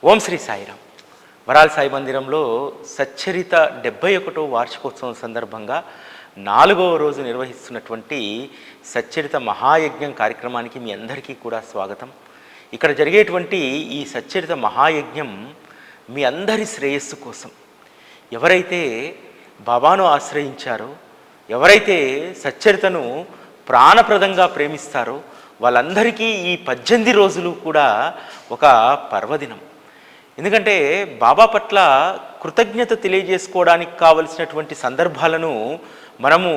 ఓం శ్రీ సాయిరామ్. వరాల్ సాయి మందిరంలో సచ్చరిత 71వ వార్షికోత్సవం సందర్భంగా 4వ రోజు నిర్వహిస్తున్నటువంటి సచ్చరిత మహాయజ్ఞం కార్యక్రమానికి మీ అందరికీ కూడా స్వాగతం. ఇక్కడ జరిగేటువంటి ఈ సచ్చరిత మహాయజ్ఞం మీ అందరి శ్రేయస్సు కోసం. ఎవరైతే బాబాను ఆశ్రయించారో, ఎవరైతే సచ్చరితను ప్రాణప్రదంగా ప్రేమిస్తారో వాళ్ళందరికీ ఈ 18 రోజులు కూడా ఒక పర్వదినం. ఎందుకంటే బాబా పట్ల కృతజ్ఞత తెలియజేసుకోవడానికి కావలసినటువంటి సందర్భాలను మనము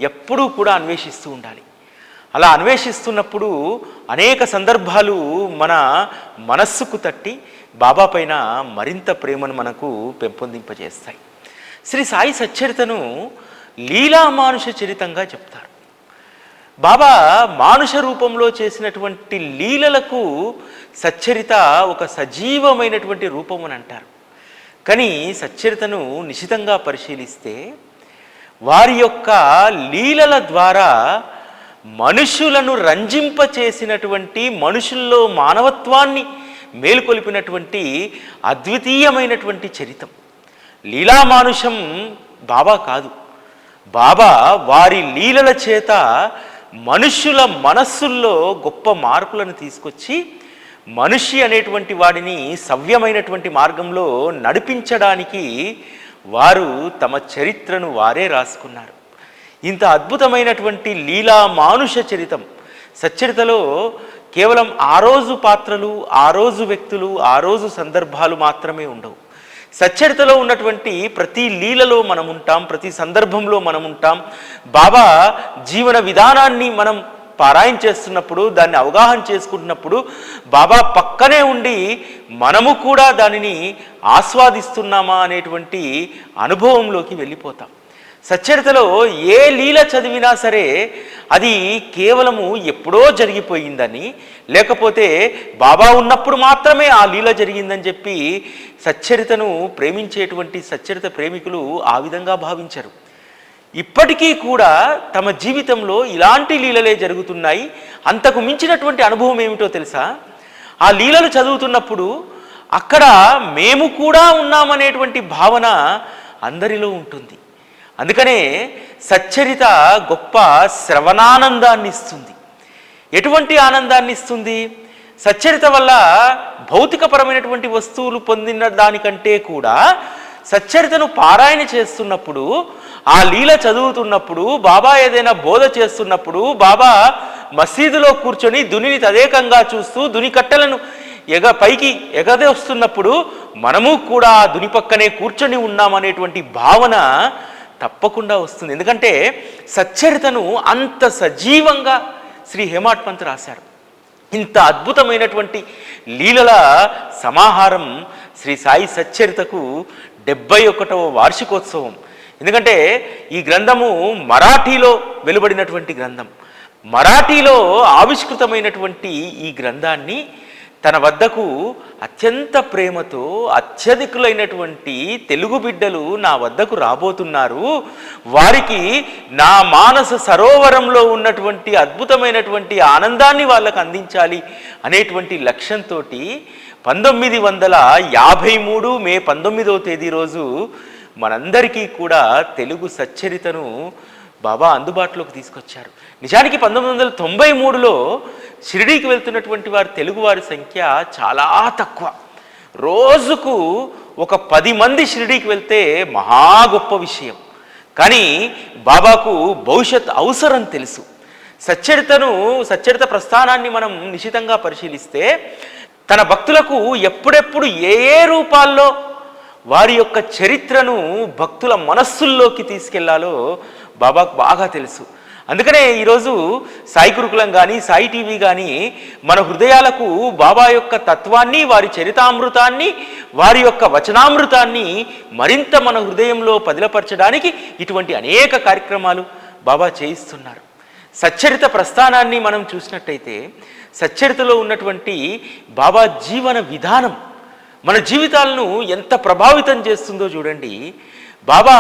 ఎప్పుడూ కూడా అన్వేషిస్తూ ఉండాలి. అలా అన్వేషిస్తున్నప్పుడు అనేక సందర్భాలు మన మనస్సుకు తట్టి బాబా పైన మరింత ప్రేమను మనకు పెంపొందింపజేస్తాయి. శ్రీ సాయి సచ్చరితను లీలామానుష చరితంగా చెప్తారు. బాబా మానుష రూపంలో చేసినటువంటి లీలలకు సచ్చరిత ఒక సజీవమైనటువంటి రూపం అని అంటారు. కానీ సచ్చరితను నిశితంగా పరిశీలిస్తే వారి యొక్క లీలల ద్వారా మనుషులను రంజింపచేసినటువంటి, మనుషుల్లో మానవత్వాన్ని మేలుకొలిపినటువంటి అద్వితీయమైనటువంటి చరితం. లీలామానుషం బాబా కాదు. బాబా వారి లీలల చేత మనుషుల మనస్సుల్లో గొప్ప మార్పులను తీసుకొచ్చి మనిషి అనేటువంటి వాడిని సవ్యమైనటువంటి మార్గంలో నడిపించడానికి వారు తమ చరిత్రను వారే రాసుకున్నారు. ఇంత అద్భుతమైనటువంటి లీలా మానుష చరితం సచ్చరితలో కేవలం ఆ రోజు పాత్రలు, ఆ రోజు వ్యక్తులు, ఆ రోజు సందర్భాలు మాత్రమే ఉండవు. సచ్చరితలో ఉన్నటువంటి ప్రతి లీలలో మనం ఉంటాం, ప్రతి సందర్భంలో మనం ఉంటాం. బాబా జీవన విధానాన్ని మనం పారాయణ చేస్తున్నప్పుడు, దాన్ని అవగాహన చేసుకుంటున్నప్పుడు బాబా పక్కనే ఉండి మనము కూడా దానిని ఆస్వాదిస్తున్నామా అనేటువంటి అనుభవంలోకి వెళ్ళిపోతాం. సచ్చరితలో ఏ లీల చదివినా సరే అది కేవలము ఎప్పుడో జరిగిపోయిందని, లేకపోతే బాబా ఉన్నప్పుడు మాత్రమే ఆ లీల జరిగిందని చెప్పి సచ్చరితను ప్రేమించేటువంటి సచ్చరిత ప్రేమికులు ఆ విధంగా భావించరు. ఇప్పటికీ కూడా తమ జీవితంలో ఇలాంటి లీలలే జరుగుతున్నాయి. అంతకు మించినటువంటి అనుభవం ఏమిటో తెలుసా? ఆ లీలలు చదువుతున్నప్పుడు అక్కడ మేము కూడా ఉన్నామనేటువంటి భావన అందరిలో ఉంటుంది. అందుకనే సచ్చరిత గొప్ప శ్రవణానందాన్ని ఇస్తుంది. ఎటువంటి ఆనందాన్ని ఇస్తుంది? సచ్చరిత వల్ల భౌతికపరమైనటువంటి వస్తువులు పొందిన దానికంటే కూడా సచ్చరితను పారాయణ చేస్తున్నప్పుడు, ఆ లీల చదువుతున్నప్పుడు, బాబా ఏదైనా బోధ చేస్తున్నప్పుడు, బాబా మసీదులో కూర్చొని దునిని తదేకంగా చూస్తూ దుని కట్టెలను పైకి ఎగదే వస్తున్నప్పుడు మనము కూడా ఆ దుని పక్కనే కూర్చొని ఉన్నామనేటువంటి భావన తప్పకుండా వస్తుంది. ఎందుకంటే సచ్చరితను అంత సజీవంగా శ్రీ హేమాడ్ పంత్ రాశారు. ఇంత అద్భుతమైనటువంటి లీలల సమాహారం శ్రీ సాయి సచ్చరితకు 71వ వార్షికోత్సవం. ఎందుకంటే ఈ గ్రంథము మరాఠీలో వెలువడినటువంటి గ్రంథం. మరాఠీలో ఆవిష్కృతమైనటువంటి ఈ గ్రంథాన్ని తన వద్దకు అత్యంత ప్రేమతో అత్యధికులైనటువంటి తెలుగు బిడ్డలు నా వద్దకు రాబోతున్నారు, వారికి నా మానస సరోవరంలో ఉన్నటువంటి అద్భుతమైనటువంటి ఆనందాన్ని వాళ్ళకు అందించాలి అనేటువంటి లక్ష్యంతో 1953 మే 19వ తేదీ రోజు మనందరికీ కూడా తెలుగు సచ్చరితను బాబా అందుబాటులోకి తీసుకొచ్చారు. నిజానికి 1993లో షిరిడీకి వెళ్తున్నటువంటి వారి తెలుగువారి సంఖ్య చాలా తక్కువ. రోజుకు ఒక 10 మంది షిరిడీకి వెళ్తే మహా గొప్ప విషయం. కానీ బాబాకు భవిష్యత్ అవసరం తెలుసు. సచ్చరిత ప్రస్థానాన్ని మనం నిశితంగా పరిశీలిస్తే తన భక్తులకు ఎప్పుడెప్పుడు ఏ రూపాల్లో వారి యొక్క చరిత్రను భక్తుల మనస్సుల్లోకి తీసుకెళ్లాలో బాబాకు బాగా తెలుసు. అందుకనే ఈరోజు సాయి గురుకులం కానీ, సాయి టీవీ కానీ మన హృదయాలకు బాబా యొక్క తత్వాన్ని, వారి చరితామృతాన్ని, వారి యొక్క వచనామృతాన్ని మరింత మన హృదయంలో పదిలపరచడానికి ఇటువంటి అనేక కార్యక్రమాలు బాబా చేయిస్తున్నారు. సచ్చరిత ప్రస్థానాన్ని మనం చూసినట్టయితే సచ్చరితలో ఉన్నటువంటి బాబా జీవన విధానం మన జీవితాలను ఎంత ప్రభావితం చేస్తుందో చూడండి. బాబా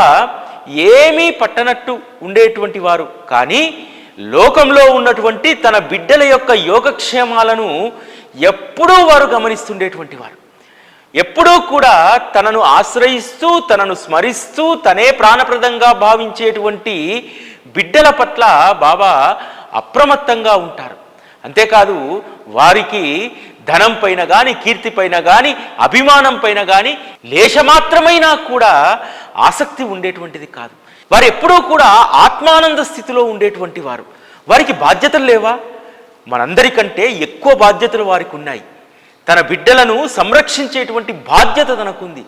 ఏమీ పట్టనట్టు ఉండేటువంటి వారు, కానీ లోకంలో ఉన్నటువంటి తన బిడ్డల యొక్క యోగక్షేమాలను ఎప్పుడూ వారు గమనిస్తుండేటువంటి వారు. ఎప్పుడూ కూడా తనను ఆశ్రయిస్తూ తనను స్మరిస్తూ తనే ప్రాణప్రదంగా భావించేటువంటి బిడ్డల పట్ల బాబా అప్రమత్తంగా ఉంటారు. అంతేకాదు వారికి ధనం పైన కానీ కీర్తి పైన కానీ అభిమానం పైన కానీ లేశమాత్రమైనా కూడా ఆసక్తి ఉండేటువంటిది కాదు. వారు ఎప్పుడూ కూడా ఆత్మానంద స్థితిలో ఉండేటువంటి వారు. వారికి బాధ్యతలు లేవా? మనందరికంటే ఎక్కువ బాధ్యతలు వారికి ఉన్నాయి. తన బిడ్డలను సంరక్షించేటువంటి బాధ్యత తనకుంది.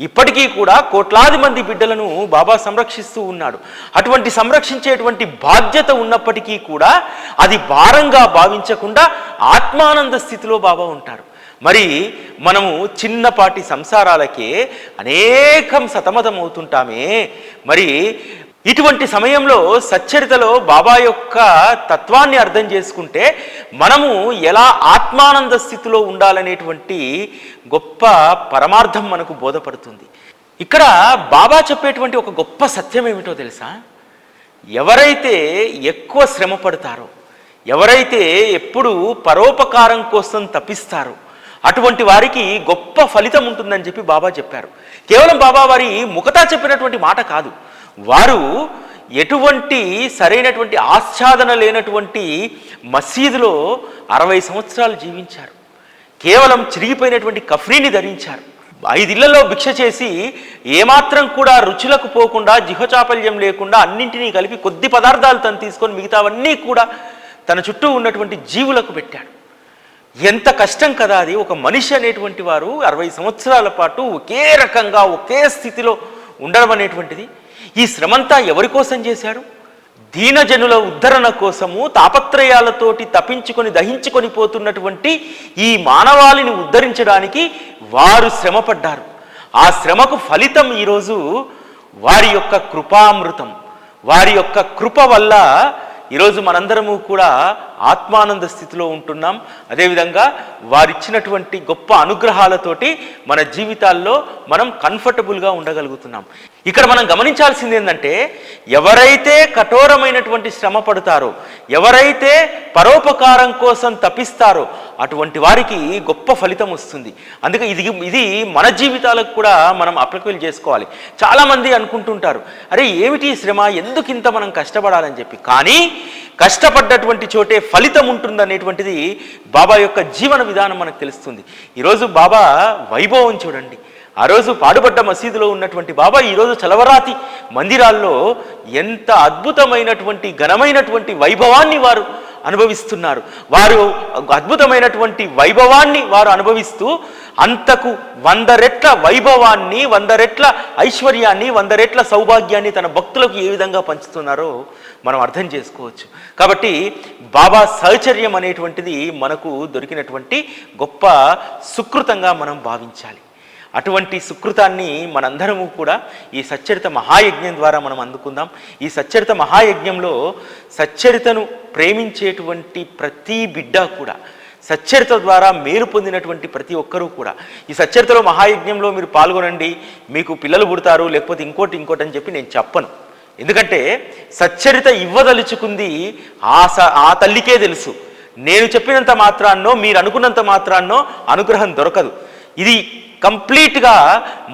ఇప్పటికీ కూడా కోట్లాది మంది బిడ్డలను బాబా సంరక్షిస్తూ ఉన్నాడు. అటువంటి సంరక్షించేటువంటి బాధ్యత ఉన్నప్పటికీ కూడా అది భారంగా భావించకుండా ఆత్మానంద స్థితిలో బాబా ఉంటారు. మరి మనము చిన్నపాటి సంసారాలకే అనేకం సతమతం అవుతుంటామే. మరి ఇటువంటి సమయంలో సచ్చరితలో బాబా యొక్క తత్వాన్ని అర్థం చేసుకుంటే మనము ఎలా ఆత్మానంద స్థితిలో ఉండాలనేటువంటి గొప్ప పరమార్థం మనకు బోధపడుతుంది. ఇక్కడ బాబా చెప్పేటువంటి ఒక గొప్ప సత్యం ఏమిటో తెలుసా? ఎవరైతే ఎక్కువ శ్రమ పడతారో, ఎవరైతే ఎప్పుడు పరోపకారం కోసం తప్పిస్తారో అటువంటి వారికి గొప్ప ఫలితం ఉంటుందని చెప్పి బాబా చెప్పారు. కేవలం బాబా వారి ముఖతా చెప్పినటువంటి మాట కాదు. వారు ఎటువంటి సరైనటువంటి ఆచ్ఛాదన లేనటువంటి మసీదులో 60 సంవత్సరాలు జీవించారు. కేవలం చిరిగిపోయినటువంటి కఫ్రీని ధరించారు. 5 ఇళ్లలో భిక్ష చేసి ఏమాత్రం కూడా రుచులకు పోకుండా జిహచాపల్యం లేకుండా అన్నింటినీ కలిపి కొద్ది పదార్థాలు తను తీసుకొని మిగతావన్నీ కూడా తన చుట్టూ ఉన్నటువంటి జీవులకు పెట్టాడు. ఎంత కష్టం కదా అది! ఒక మనిషి అనేటువంటి వారు 60 సంవత్సరాల పాటు ఒకే రకంగా ఒకే స్థితిలో ఉండడం అనేటువంటిది. ఈ శ్రమంతా ఎవరి కోసం చేశాడు? దీనజనుల ఉద్ధరణ కోసము, తాపత్రయాలతోటి తప్పించుకొని దహించుకొని పోతున్నటువంటి ఈ మానవాళిని ఉద్ధరించడానికి వారు శ్రమపడ్డారు. ఆ శ్రమకు ఫలితం ఈరోజు వారి యొక్క కృపామృతం. వారి యొక్క కృప వల్ల ఈరోజు మనందరము కూడా ఆత్మానంద స్థితిలో ఉంటున్నాం. అదేవిధంగా వారిచ్చినటువంటి గొప్ప అనుగ్రహాలతోటి మన జీవితాల్లో మనం కంఫర్టబుల్గా ఉండగలుగుతున్నాం. ఇక్కడ మనం గమనించాల్సింది ఏంటంటే, ఎవరైతే కఠోరమైనటువంటి శ్రమ పడతారో, ఎవరైతే పరోపకారం కోసం తప్పిస్తారో అటువంటి వారికి గొప్ప ఫలితం వస్తుంది. అందుకే ఇది మన జీవితాలకు కూడా మనం అప్లికేట్ చేసుకోవాలి. చాలామంది అనుకుంటుంటారు, అరే ఏమిటి శ్రమ, ఎందుకు ఇంత మనం కష్టపడాలని చెప్పి. కానీ కష్టపడ్డటువంటి చోటే ఫలితం ఉంటుందనేటువంటిది బాబా యొక్క జీవన విధానం మనకు తెలుస్తుంది. ఈరోజు బాబా వైభవం చూడండి. ఆ రోజు పాడుబడ్డ మసీదులో ఉన్నటువంటి బాబా ఈరోజు చలవరాతి మందిరాల్లో ఎంత అద్భుతమైనటువంటి ఘనమైనటువంటి వైభవాన్ని వారు అనుభవిస్తున్నారు. వారు అద్భుతమైనటువంటి వైభవాన్ని వారు అనుభవిస్తూ అంతకు 100 రెట్ల వైభవాన్ని, 100 రెట్ల ఐశ్వర్యాన్ని, 100 రెట్ల సౌభాగ్యాన్ని తన భక్తులకు ఏ విధంగా పంచుతున్నారో మనం అర్థం చేసుకోవచ్చు. కాబట్టి బాబా సహచర్యం అనేటువంటిది మనకు దొరికినటువంటి గొప్ప సుకృతంగా మనం భావించాలి. అటువంటి సుకృతాన్ని మనందరము కూడా ఈ సచ్చరిత మహాయజ్ఞం ద్వారా మనం అందుకుందాం. ఈ సచ్చరిత మహాయజ్ఞంలో సచ్చరితను ప్రేమించేటువంటి ప్రతి బిడ్డ కూడా, సచ్చరిత ద్వారా మేలు పొందినటువంటి ప్రతి ఒక్కరూ కూడా ఈ సచ్చరితలో మహాయజ్ఞంలో మీరు పాల్గొనండి, మీకు పిల్లలు పుడతారు, లేకపోతే ఇంకోటి అని చెప్పి నేను చెప్పను. ఎందుకంటే సచ్చరిత ఇవ్వదలుచుకుంది ఆ తల్లికే తెలుసు. నేను చెప్పినంత మాత్రాన్నో, మీరు అనుకున్నంత మాత్రాన్నో అనుగ్రహం దొరకదు. ఇది కంప్లీట్గా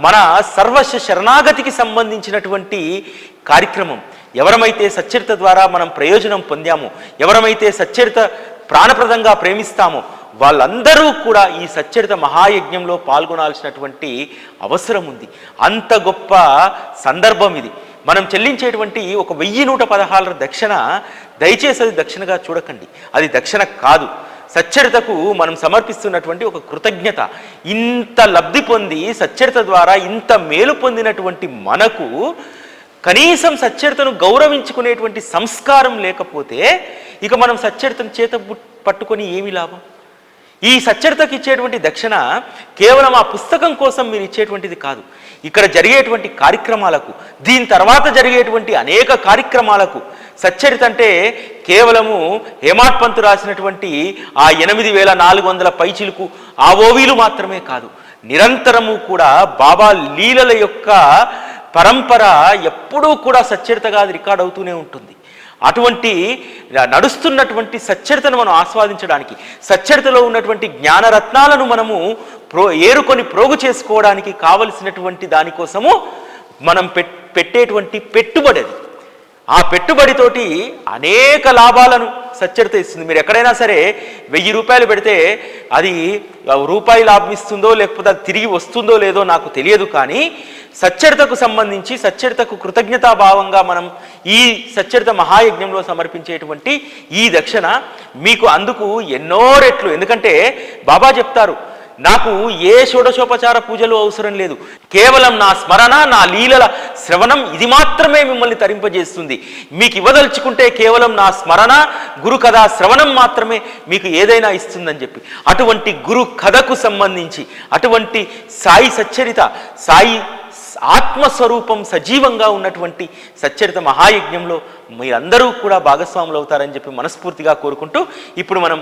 మన సర్వస్వ శరణాగతికి సంబంధించినటువంటి కార్యక్రమం. ఎవరమైతే సచ్చరిత ద్వారా మనం ప్రయోజనం పొందామో, ఎవరమైతే సచ్చరిత ప్రాణప్రదంగా ప్రేమిస్తామో వాళ్ళందరూ కూడా ఈ సచ్చరిత మహాయజ్ఞంలో పాల్గొనాల్సినటువంటి అవసరం ఉంది. అంత గొప్ప సందర్భం ఇది. మనం చెల్లించేటువంటి ఒక 1116 దక్షిణ దయచేసి అది దక్షిణగా చూడకండి. అది దక్షిణ కాదు. సచ్చరితకు మనం సమర్పిస్తున్నటువంటి ఒక కృతజ్ఞత. ఇంత లబ్ధి పొంది సచ్చరిత ద్వారా ఇంత మేలు పొందినటువంటి మనకు కనీసం సచ్చరితను గౌరవించుకునేటువంటి సంస్కారం లేకపోతే ఇక మనం సచ్చరితను చేత పట్టుకొని ఏమి లాభం? ఈ సచ్చరితకు ఇచ్చేటువంటి దక్షిణ కేవలం ఆ పుస్తకం కోసం మీరు ఇచ్చేటువంటిది కాదు. ఇక్కడ జరిగేటువంటి కార్యక్రమాలకు, దీని తర్వాత జరిగేటువంటి అనేక కార్యక్రమాలకు. సచ్చరిత అంటే కేవలము హేమాడ్ పంత్ రాసినటువంటి ఆ 8400 పైచిలకు ఆ ఓవీలు మాత్రమే కాదు. నిరంతరము కూడా బాబా లీలల యొక్క పరంపర ఎప్పుడూ కూడా సచ్చరితగా అది రికార్డ్ అవుతూనే ఉంటుంది. అటువంటి నడుస్తున్నటువంటి సచ్చరితను మనం ఆస్వాదించడానికి, సచ్చరితలో ఉన్నటువంటి జ్ఞానరత్నాలను మనము ఏరుకొని ప్రోగు చేసుకోవడానికి కావలసినటువంటి దానికోసము మనం పెట్టేటువంటి పెట్టుబడి అది. ఆ పెట్టుబడితోటి అనేక లాభాలను సచ్చరిత ఇస్తుంది. మీరు ఎక్కడైనా సరే 1000 రూపాయలు పెడితే అది రూపాయి లాభం ఇస్తుందో లేకపోతే అది తిరిగి వస్తుందో లేదో నాకు తెలియదు, కానీ సచ్చరితకు సంబంధించి సచ్చరితకు కృతజ్ఞతాభావంగా మనం ఈ సచ్చరిత మహాయజ్ఞంలో సమర్పించేటువంటి ఈ దక్షిణ మీకు అందుకు ఎన్నో రెట్లు. ఎందుకంటే బాబా చెప్తారు, నాకు ఏ షోడశోపచార పూజలు అవసరం లేదు, కేవలం నా స్మరణ, నా లీలల శ్రవణం ఇది మాత్రమే మిమ్మల్ని తరింపజేస్తుంది. మీకు ఇవ్వదలుచుకుంటే కేవలం నా స్మరణ, గురు కథా శ్రవణం మాత్రమే మీకు ఏదైనా ఇస్తుందని చెప్పి, అటువంటి గురు కథకు సంబంధించి అటువంటి సాయి సచ్చరిత, సాయి ఆత్మస్వరూపం సజీవంగా ఉన్నటువంటి సచ్చరిత మహాయజ్ఞంలో మీరందరూ కూడా భాగస్వాములు అవుతారని చెప్పి మనస్ఫూర్తిగా కోరుకుంటూ, ఇప్పుడు మనం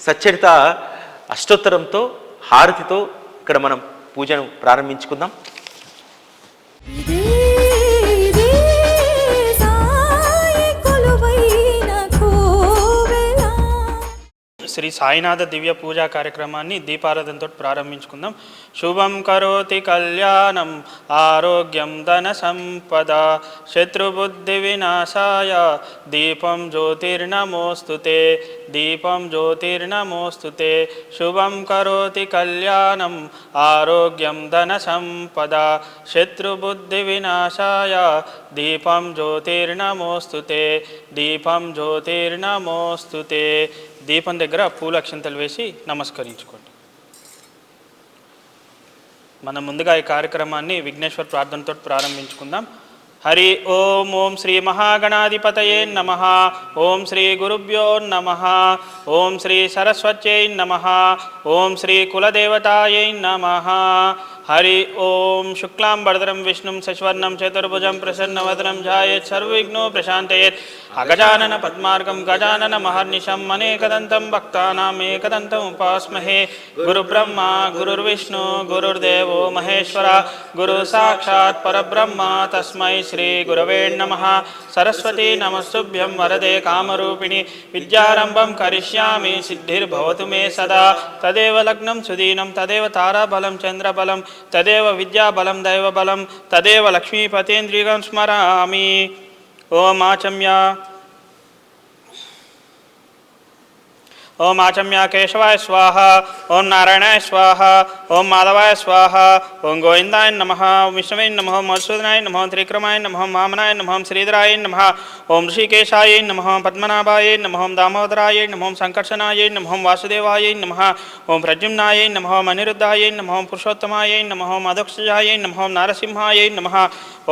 సచ్చరిత అష్టోత్తరంతో హారతితో ఇక్కడ మనం పూజను ప్రారంభించుకుందాం. శ్రీ సాయినాథ దివ్య పూజా కార్యక్రమాన్ని దీపారాధనతో ప్రారంభించుకుందాం. శుభం కరోతి కళ్యాణం ఆరోగ్యం ధన సంపద శత్రుబుద్ధి వినాశాయ దీపం జ్యోతిర్నమోస్తుతే దీపం జ్యోతిర్నమోస్తుతే. శుభం కరోతి కళ్యాణం ఆరోగ్యం ధన సంపద శత్రుబుద్ధి వినాశాయ దీపం జ్యోతిర్నమోస్తుతే దీపం జ్యోతిర్నమోస్తుతే. దీపం దగ్గర పూల అక్షంతలు వేసి నమస్కరించుకోండి. మనం ముందుగా ఈ కార్యక్రమాన్ని విఘ్నేశ్వర ప్రార్థనతో ప్రారంభించుకుందాం. హరి ఓం. ఓం శ్రీ మహాగణాధిపతయే నమః. ఓం శ్రీ గురుభ్యో నమః. ఓం శ్రీ సరస్వత్యై నమః. ఓం శ్రీ కులదేవతాయై నమః. హరి ఓం. శుక్లాంబరధరం విష్ణుం శశివర్ణం చతుర్భుజం ప్రసన్నవదనం ధ్యాయేత్ సర్వవిఘ్నో ప్రశాంతయేత్. అగజానన పద్మార్గం గజానన మహర్నిశం అనేకదంతం భక్తానాం ఏకదంతం ఉపాస్మహే. గురుబ్రహ్మ గురుర్విష్ణు గురుర్దేవో మహేశ్వర గురు సాక్షాత్ పరబ్రహ్మ తస్మై శ్రీ గురవే నమః. సరస్వతీ నమస్తుభ్యం వరదే కామరూపిణి విద్యారంభం కరిష్యామి సిద్ధిర్భవతు మే సదా. తదేవ లగ్నం సుదీనం తదేవ తారాబలం చంద్రబలం తదేవ విద్యాబలం దైవబలం తదేవ లక్ష్మీపతేంద్రియం స్మరామి. ఓం ఆచమ్య ఓం ఆచమ్య కేశవాయ స్వాహ. ఓం నారాయణాయ స్వాహ. ఓం మాధవాయ స్వాహ. ఓం గోవిందాయ నమః. ఓం విష్ణవే నమః. మధుసూదనాయ నమః. త్రివిక్రమాయ నమః. వామనాయ నమః. శ్రీధరాయ నమః. ఓం ఋషికేశాయ నమః. పద్మనాభాయ నమః. దామోదరాయ నమః. సంకర్షణాయ నమః. వాసుదేవాయ నమః. ఓం ప్రద్యుమ్నాయ నమః. అనిరుద్ధాయ నమః. పురుషోత్తమాయ నమః. మధుక్షజాయ నమః. నరసింహాయ నమః.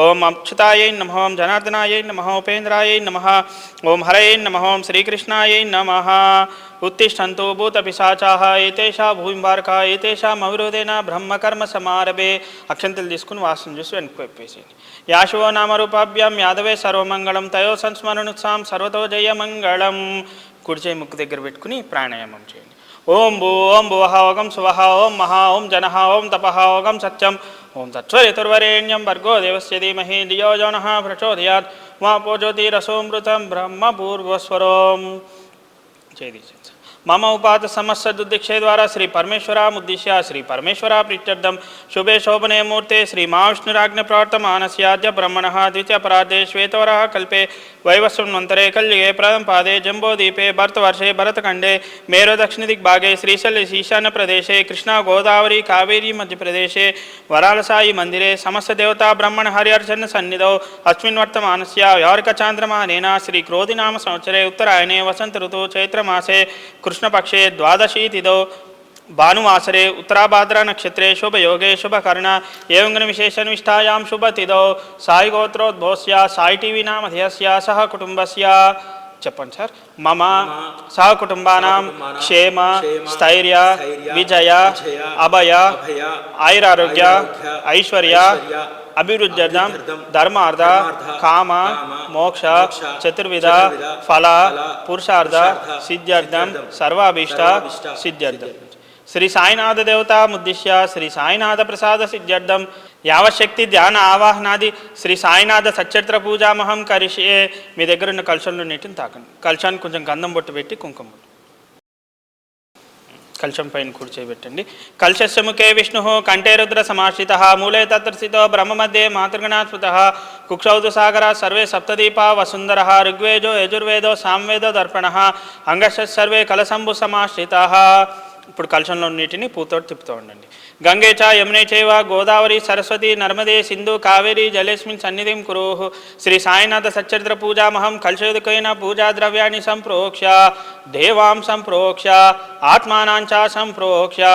ఓం అచ్యుతాయ నమః. జనార్దనాయ నమః. ఉపేంద్రాయ నమః. ఓం హరయే నమః. ఓం శ్రీకృష్ణాయ నమః. ఉత్తిష్టంతు భూతపిశాచాః ఏతేషా భూమింబారకా ఏతేషాం అవిరోధేన బ్రహ్మకర్మ సమారభే. అక్షంతలు తీసుకుని వాసన చూసి వెనక్కి వేసేయండి. యాశువో నామరూపాభ్యాం యాదవే సర్వమంగళం తయో సంస్మరణుత్సాం సర్వతో జయమంగళం. కుడిచే ముక్కు దగ్గర పెట్టుకుని ప్రాణాయామం చేయండి. ఓం భూ ఓం భువః ఓం సువః ఓం మహా ఓం జనః ఓం తపః ఓం సత్యం ఓం తత్సవితుర్వరేణ్యం భర్గో దేవస్య ధీమహి ధియో యో నః ప్రచోదయాత్. మాపో జ్యోతిరసోమృతం బ్రహ్మపూర్వస్వరం. చేదీసి మమ ఉపాత సమస్త దుర్దిక్షే ద్వారా శ్రీ పరమేశ్వరాముద్దిశ్య శ్రీ పరమేశ్వర ప్రీత్యర్థం శుభే శోభనే మూర్తే శ్రీ మహావిష్ణురాజ్ఞ ప్రవర్తమానస్యాద్య బ్రహ్మణః ద్వితీయపరాధే శ్వేతవరः కల్పే వైవస్వన్వంతరే కల్యుగే ప్రథమ పాదే జంబోదీపే భరతవర్షే భరతఖండే మేరో దక్షిణ దిగ్భాగే శ్రీశైల ఈశాన్య ప్రదేశే కృష్ణా గోదావరి కావేరీ మధ్యప్రదేశే వరాలసాయి మందిరే సమస్త దేవతా బ్రహ్మణ హరిహర్జన సన్నిధౌ అస్మిన్ వర్తమానస్య వ్యావరిక చాంద్రమానేన శ్రీ క్రోధినామ సంవత్సరే ఉత్తరాయణే వసంత ఋతు చైత్రమాసే కృష్ణపక్షే ద్వాదశీ తిథౌ భానువాసరే ఉత్తరాభాద్ర నక్షత్రే శుభయోగే శుభకర్ణ ఏవంగన విశేషనిష్టాయాం శుభతిథౌ సాయి గోత్రోద్భవస్య సాయి టీవీ నామధేయస్య సహ కుటుంబస్య. చెప్పండి సార్. మమ సహ కుటుంబానాం క్షేమ స్థైర్య విజయ అభయ ఆయురారోగ్య ఐశ్వర్య అభివృద్ధ్యర్థం ధర్మార్థ కామ మోక్ష చతుర్విధ ఫల పురుషార్థ సిద్ధ్యర్థం సర్వాభీష్ట సిద్ధ్యర్థం. శ్రీ సాయినాథ దేవతాముద్దిశ్య శ్రీ సాయినాథ ప్రసాద సిద్ధ్యర్థం యావశక్తి ధ్యాన ఆవాహనాది శ్రీ సాయినాథ సచ్చరిత్ర పూజామహం కరిష్యే. మీ దగ్గర ఉన్న కలశంలో నీటిని తాకండి. కలశానికి కొంచెం గంధం బొట్టు పెట్టి కుంకుమ బొట్టు కలశం పైన కూర్చోబెట్టండి. కలశస్య ముఖే విష్ణు కంఠే రుద్ర సమాశ్రిత మూలే తత్రస్థితో బ్రహ్మ మధ్యే మాతృగణా స్మృత కుక్షౌతు సాగర సర్వే సప్తదీపా వసుందర ఋగ్వేదో యజుర్వేదో సాంవేదో దర్పణ అంగశ సర్వే కలశంభు సమాశ్రిత. ఇప్పుడు కలశంలో నీటిని పూతోటి తిప్పుతూ ఉండండి. గంగే చ యమునే చైవ గోదావరి సరస్వతి నర్మదే సింధు కావేరి జలేస్మిన్ సన్నిధిం కురు. శ్రీ సాయినాథ సచ్చరిత్ర పూజామహం కలశోదకైన పూజా ద్రవ్యాన్ని సంప్రోక్ష్య దేవాం సంప్రోక్ష్య ఆత్మానాంచ సంప్రోక్ష్య.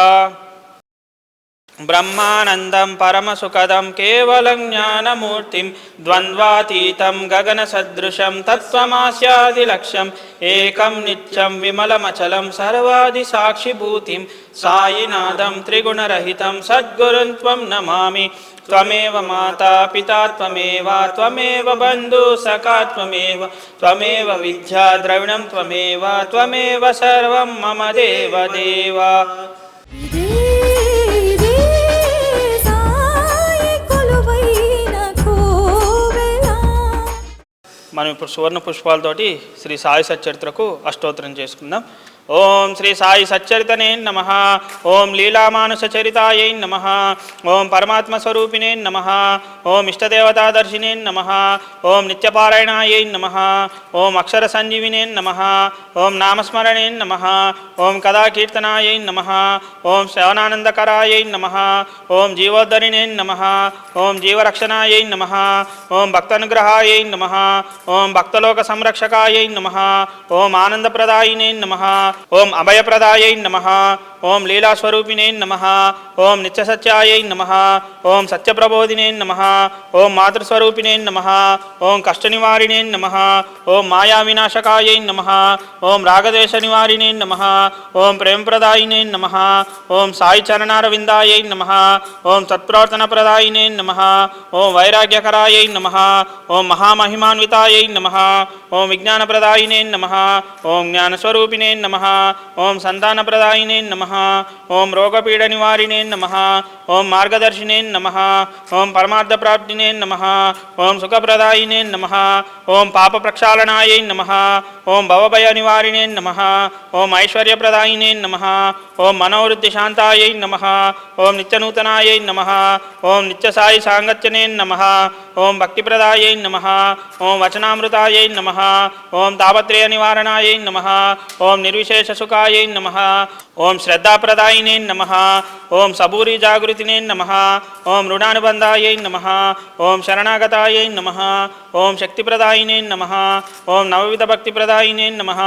బ్రహ్మానందం పరమసుఖదం కేవలం జ్ఞానమూర్తిం ద్వంద్వాతీతం గగనసదృశం తత్వమాస్యాదిలక్ష్యం ఏకం నిత్యం విమలమచలం సర్వాది సాక్షిభూతిం సాయినాథం త్రిగుణరహితం సద్గురుం త్వం నమామి. త్వమేవ మాతా పితా త్వమేవ బంధు సఖా త్వమేవ విద్యా ద్రవిణం త్వమేవ సర్వం మమ దేవ. మనం ఇప్పుడు సువర్ణ పుష్పాలతోటి శ్రీ సాయి సచ్చరిత్రకు అష్టోత్తరం చేసుకుందాం. ఓం శ్రీ సాయి సచ్చరితనే నమః. ఓం లీలామానుసచరితాయై నమః. ఓం పరమాత్మస్వరూపిణే నమః. ఓం ఇష్టదేవతాదర్శినే నమః. ఓం నిత్యపారాయణాయై నమః. ఓం అక్షర సంజీవినే నమః. ఓం నామస్మరణే నమః. ఓం కథాకీర్తనాయై నమః. ఓం శ్రవణానందకరాయై నమః. ఓం జీవోద్ధరిణే నమః. ఓం జీవరక్షణాయై నమః. ఓం భక్తానుగ్రహాయై నమః. ఓం భక్తలోక సంరక్షకాయై నమః. ఓం ఆనందప్రదాయినే నమః. ఓం అభయప్రదాయై నమః. ఓం లీలాస్వరూపిణే నమః. ఓం నిత్యసత్యాయై నమః. ఓం సత్యప్రబోధినే నమః. ఓం మాతృస్వరూపిణే నమః. ఓం కష్టనివారిణే నమః. ఓం మాయావినాశకాయై నమః. ఓం రాగద్వేష నివారిణే నమః. ఓం ప్రేమప్రదాయినే నమః. ఓం సాయి చరణారవిందాయై నమః. ఓం సత్ప్రవర్తనప్రదాయినే నమః. ఓం వైరాగ్యకరాయై నమః. ఓం మహామహిమాన్వితాయై నమః. ఓం విజ్ఞానప్రదాయినే నమః. ఓం జ్ఞానస్వరూపిణే నమః. ఓం సంతానప్రదాయినే నమః. ఓం రోగపీడ నివారిణే నమః. ఓం మార్గదర్శినే నమః. ఓం పరమార్థప్రాప్తినే నమః. ఓం సుఖప్రదాయినే నమః. ఓం పాప ప్రక్షాళనాయై నమః. ఓం భవభయ నివారిణే నమః. ఓం ఐశ్వర్యప్రదాయినే నమః. ఓం మనోవృద్ధి శాంతాయై నమః. ఓం నిత్యనూతనాయై నమః. ఓం నిత్యసాయి సాంగత్యనే నమః. ఓం భక్తిప్రదాయై నమః. ఓం వచనామృతాయై నమః. ఓం తాపత్రయ నివారణాయై నమః. ఓం నిర్విశేష సుఖాయై నమః. ఓం శ్రద్ధాప్రదాయినే నమః. ఓం సబూరి జాగృతినే నమః. ఓం రుణానుబంధాయై నమః. ఓం శరణాగతాయై నమః. ఓం శక్తిప్రదాయినే నమః. ఓం నవవిధ భక్తిప్రదాయినే నమః.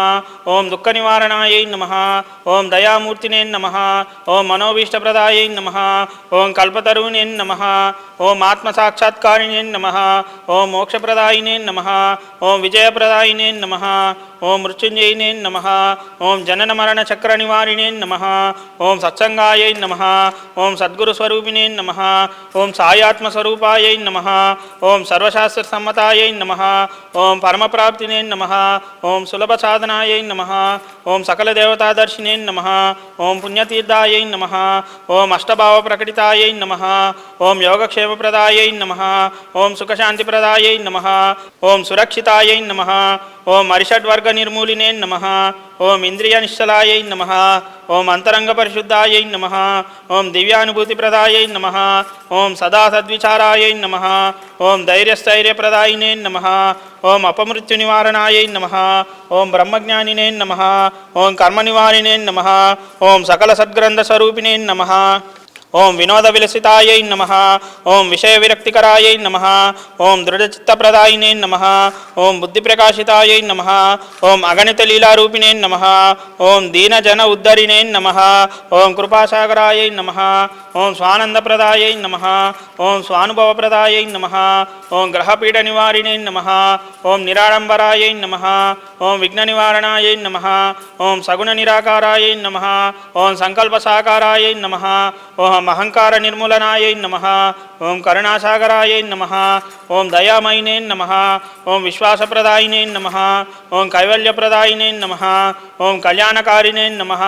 ఓం దుఃఖ నివారణాయై నమః. ఓం దయామూర్తినే నమః. ఓం మనోభీష్టప్రదాయై నమః. ఓం కల్పతరుణే నమః. ఓం ఆత్మసాక్షాత్కారిణే నమః. ఓం మోక్షప్రదాయినే నమః. ఓం విజయప్రదాయినే నమః. ఓం మృత్యుంజయినే నమః. ఓం జనన మరణ చక్ర నివారిణే నమః. ఓం సత్సంగాయై నమః. ఓం సద్గురుస్వరూపిణే నమః. ఓం సాయాత్మస్వరూపాయై నమః. ఓం సర్వశాస్త్ర సమ్మతాయై నమః. ఓం పరమప్రాప్తినే నమః. ఓం సులభ సాధనాయై నమః. ఓం సకల దేవతాదర్శినే నమః. ఓం పుణ్యతీర్థాయై నమః. ఓం అష్టభావ ప్రకటితాయై నమః. ఓం యోగక్షేమప్రదాయై నమః. ఓం సుఖశాంతిప్రదాయై నమః. ఓం సురక్షితాయై నమః. ఓం అరిషడ్వర్గ నిర్మూలినే నమః. ఓం ఇంద్రియ నిశ్చలాయై నమః. ఓం అంతరంగ పరిశుద్ధాయై నమః. ఓం దివ్యానుభూతిప్రదాయై నమః. ఓం సదా సద్విచారాయై నమః. ఓం ధైర్యస్థైర్యప్రదాయినే నమః. ఓం అపమృత్యు నివారణాయై నమః. ఓం బ్రహ్మజ్ఞానినే నమః. ఓం కర్మనివారిణే నమః. ఓం సకల సద్గ్రంథ స్వరూపిణే నమః. ఓం వినోద విలసితాయై నమః. ఓం విషయ విరక్తికరాయై నమః. ఓం దృఢచిత్తప్రదాయినే నమః. ఓం బుద్ధిప్రకాశితాయై నమః. ఓం అగణిత లీలారూపిణే నమః. ఓం దీనజన ఉద్ధరిణే నమః. ఓం కృపాసాగరాయై నమః. ఓం స్వానందప్రదాయై నమః. ఓం స్వానుభవప్రదాయై నమః. ఓం గ్రహపీడ నివారిణే నమః. ఓం నిరాడంబరాయై నమః. ఓం విఘ్న నివారణాయై నమః. ఓం సగుణ నిరాకారాయై నమః. ఓం సంకల్ప సాకారాయై నమః. ఓం ఓం అహంకార నిర్మూలనాయై నమః. ఓం కరుణాసాగరాయై నమః. ఓం దయామయినే నమః. ఓం విశ్వాసప్రదాయినే నమః. ఓం కైవల్యప్రదాయినే నమః. ఓం కళ్యాణకారిణే నమః.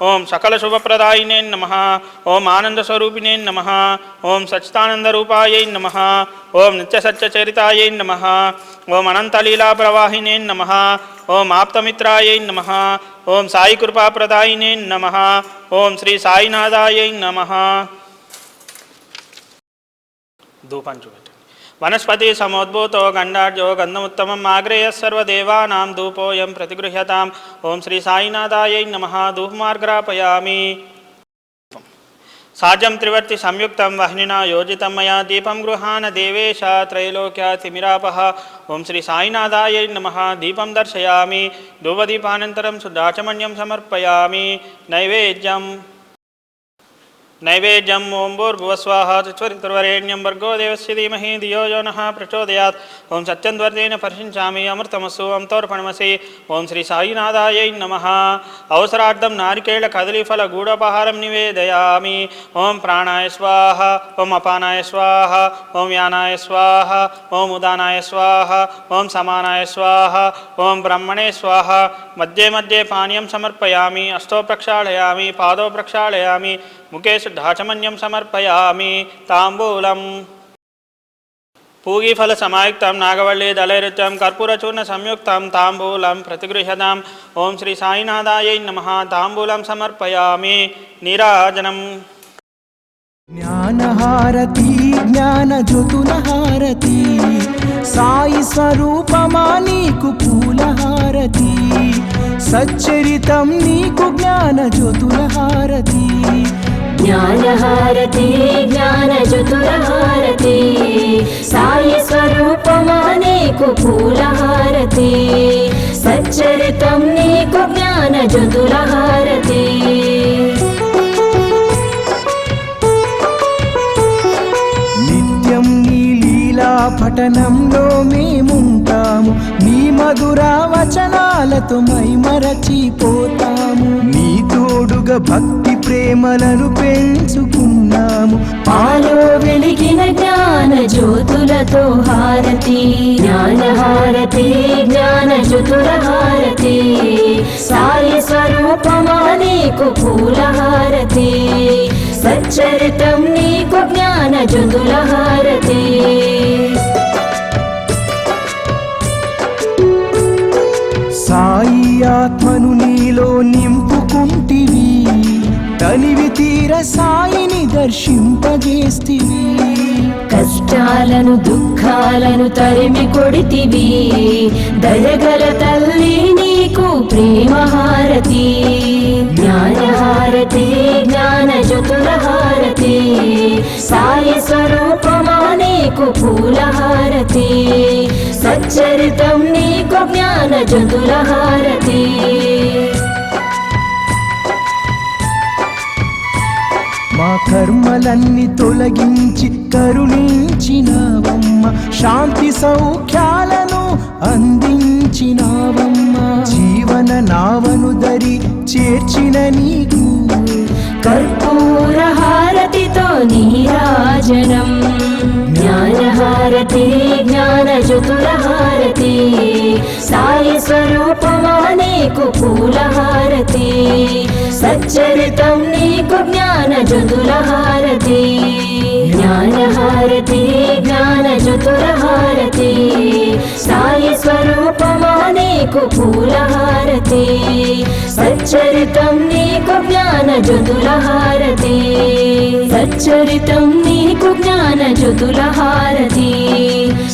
ఓం సకల శుభప్రదాయినే నమః. ఓం ఆనందస్వరూపిణే నమః. ఓం సచ్చిదానందరూపాయై నమః. ఓం నిత్యసత్యచరితాయై నమః. ఓం అనంతలీలాప్రవాహినే నమః. ఓం ఆప్తమిత్రాయై నమః. ఓం సాయి కృపాప్రదాయినే నమః. ఓం శ్రీ సాయినాథాయై నమః. ధూపం చూపెట్టండి. వనస్పతి సమోద్భూతో గండార్జో గంధముత్తమం ఆగ్రేయ సర్వదేవానాం ధూపోయం ప్రతిగృహ్యతాం. ఓం శ్రీ సాయినాథాయై నమః. ధూపమార్గ్రాపయామి. సాజం త్రివర్తి సంయుక్తం వహ్నినా యోజితం మయా దీపం గృహాన దేవేశ త్రైలోక్యతిమిరాపః. ఓం శ్రీ సాయినాథాయై నమః. దీపం దర్శయామి. ధూపదీపానంతరం శుద్ధాచమన్యం సమర్పయామి. నైవేద్యం ఓం భూర్భువస్వాహ తత్సవితుర్వరేణ్యం భర్గో దేవస్య ధీమహి ధియో యో నః ప్రచోదయాత్. ఓం సత్యంద్వర్దేన పరిశించామి అమృతమస్సు అంతోర్పణమసి. ఓం శ్రీ సాయినాథాయై నమః. అవసరార్థం నారికేళ కదలీఫల గూఢోపహారం నివేదయామి. ఓం ప్రాణాయ స్వాహ. ఓం అపానాయ స్వాహ. ఓం యానాయ స్వాహ. ఓం ఉదానాయ స్వాహ. ఓం సమానాయ స్వాహ. ఓం బ్రహ్మణే స్వాహ. మధ్యే మధ్యే పానీయం సమర్పయామి. అష్టో ప్రక్షాళయామి. పాదో ప్రక్షాళయామి. ముఖే శుద్ధాచమన్యం సమర్పయామి. తాంబూలం పూగీఫల సమాయుక్తం నాగవల్లి దళైరుత్యం కర్పూరచూర్ణ సంయుక్తం తాంబూలం ప్రతిగృహ్యతాం. ఓం శ్రీ సాయినాథాయై నమః. తాంబూలం సమర్పయామి. నీరాజనం. జ్ఞానహారతి జ్ఞానజ్యోతులహారతి సాయి స్వరూపమా నీకు పూలహారతి సచ్చరితం నీకు జ్ఞానజ్యోతులహారతి. జ్ఞానహారతి జ్ఞానజ్యోతులహారతి సాయి స్వరూపమా నీకు పూలహారతి సచ్చరితం నీకు జ్ఞానజ్యోతులహారతి. నిత్యం నీ లీలా పఠనంలో మేముంటాము. నీ మధుర వచనాలతో మైమరచిపోతాము. నీ తోడుగా భక్తి ప్రేమలను పెంచుకున్నాము. పాలో వెలిగిన జ్ఞాన జ్యోతులతో హారతి. జ్ఞానహారతి జ్ఞానజ్యోతులహారతి సాయి స్వరూపమా నీకు పూలహారతి సచ్చరితం నీకు జ్ఞానజ్యోతులహారతి. సాయి ఆత్మను నీలో నింపుకుంటివి. తనివి తీర సాయిని దర్శింపజేస్తివి. కష్టాలను దుఃఖాలను తరిమి కొడితివి. దయగల తల్లి నీకు ప్రేమహారతి. జ్ఞానహారతి జ్ఞానజ్యోతులహారతి సాయి స్వరూపమా నీకు పూలహారతి సచ్చరితం నీకు జ్ఞానజ్యోతులహారతి. మా కర్మలన్నీ తొలగించి కరుణించినావమ్మ. శాంతి సౌఖ్యాలను అందించినావమ్మ. జీవన నావను దరి చేర్చిన నీకు కర్పూర హారతితో నీరాజనం. జ్ఞానహారతి జ్ఞానజ్యోతులహారతి సాయి స్వరూపమా నీకు పూలహారతి సచ్చరితం నీకు జ్ఞానజ్యోతులహారతి. జ్ఞానహారతి జ్ఞానజ్యోతులహారతి సాయి స్వరూపమా నీకు పూలహారతి సచ్చరితం నీకు జ్ఞానజ్యోతులహారతి. సచ్చరితం నీకు జ్ఞానజ్యోతులహారతి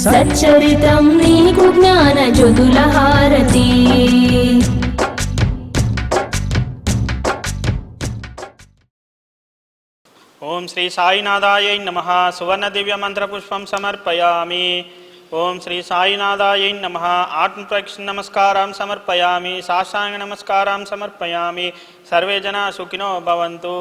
సచ్చరితం నీకు జ్ఞానజ్యోతులహారతి. ఓం శ్రీ సాయినాథాయై నమః. సువర్ణ దివ్య మంత్రపుష్పం సమర్పయామి. ఓం శ్రీ సాయినాథాయై నమః. ఆత్మప్రక్ష నమస్కారం సమర్పయామి. సాష్టాంగ నమస్కారం సమర్పయామి. సర్వే జనా సుఖినో భవంతు.